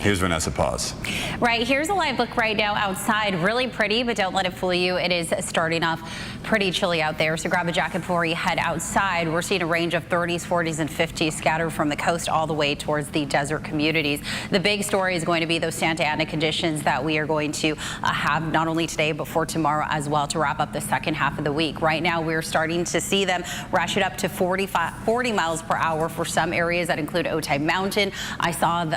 weekend. Here's Vanessa Paz. Right, here's a live look right now outside. Really pretty, but don't let it fool you. It is starting off pretty chilly out there, so grab a jacket before you head outside. We're seeing a range of 30s, 40s, and 50s scattered from the coast all the way towards the desert communities. The big story is going to be those Santa Ana conditions that we are going to have not only today, but for tomorrow as well to wrap up the second half of the week. Right now, we're starting to see them ratchet up to 40 miles per hour for some areas that include Otay Mountain. I saw the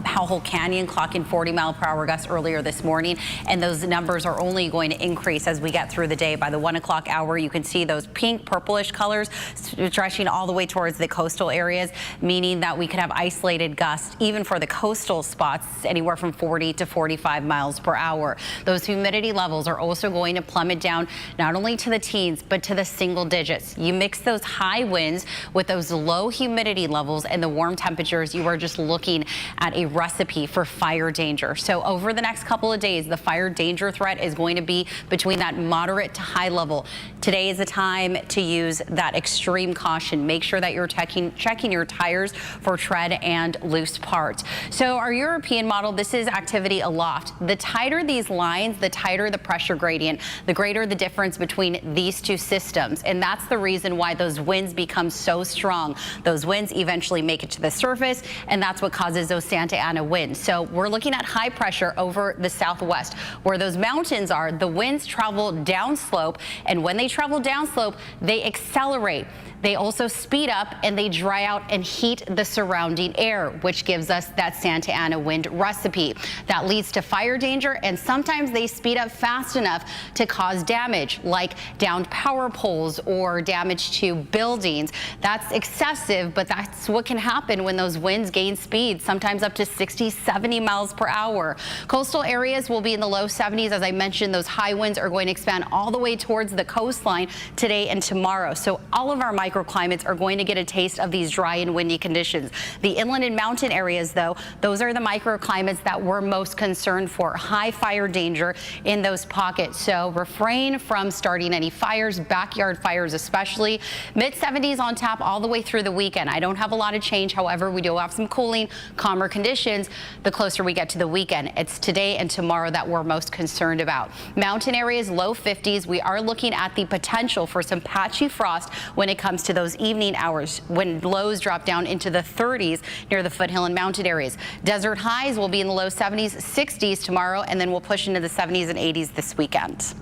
Howell Canyon clocking 40-mile-per-hour gusts earlier this morning, and those numbers are only going to increase as we get through the day. By the 1 o'clock hour, you can see those pink, purplish colors stretching all the way towards the coastal areas, meaning that we could have isolated gusts, even for the coastal spots, anywhere from 40 to 45 miles per hour. Those humidity levels are also going to plummet down not only to the teens, but to the single digits. You mix those high winds with those low humidity levels and the warm temperatures, you are just looking at a recipe for fire danger. So over the next couple of days, the fire danger threat is going to be between that moderate to high level. Today is the time to use that extreme caution. Make sure that you're checking your tires for tread and loose parts. So our European model, this is activity aloft. The tighter these lines, the tighter the pressure gradient, the greater the difference between these two systems. And that's the reason why those winds become so strong. Those winds eventually make it to the surface, and that's what causes those Santa Ana winds. So we're looking at high pressure over the southwest. Where those mountains are, the winds travel downslope, and when they travel downslope, they accelerate. They also speed up and they dry out and heat the surrounding air, which gives us that Santa Ana wind recipe. That leads to fire danger, and sometimes they speed up fast enough to cause damage, like downed power poles or damage to buildings. That's excessive, but that's what can happen when those winds gain speed, sometimes up to 60, 70 miles per hour. Coastal areas will be in the low 70s. As I mentioned, those high winds are going to expand all the way towards the coastline today and tomorrow. So all of our microclimates are going to get a taste of these dry and windy conditions. The inland and mountain areas, though, those are the microclimates that we're most concerned for. High fire danger in those pockets. So refrain from starting any fires, backyard fires especially. Mid-70s on tap all the way through the weekend. I don't have a lot of change. However, we do have some cooling, calmer conditions the closer we get to the weekend. It's today and tomorrow that we're most concerned about. Mountain areas, low 50s. We are looking at the potential for some patchy frost when it comes to those evening hours when lows drop down into the 30s near the foothill and mountain areas. Desert highs will be in the low 70s, 60s tomorrow, and then we'll push into the 70s and 80s this weekend.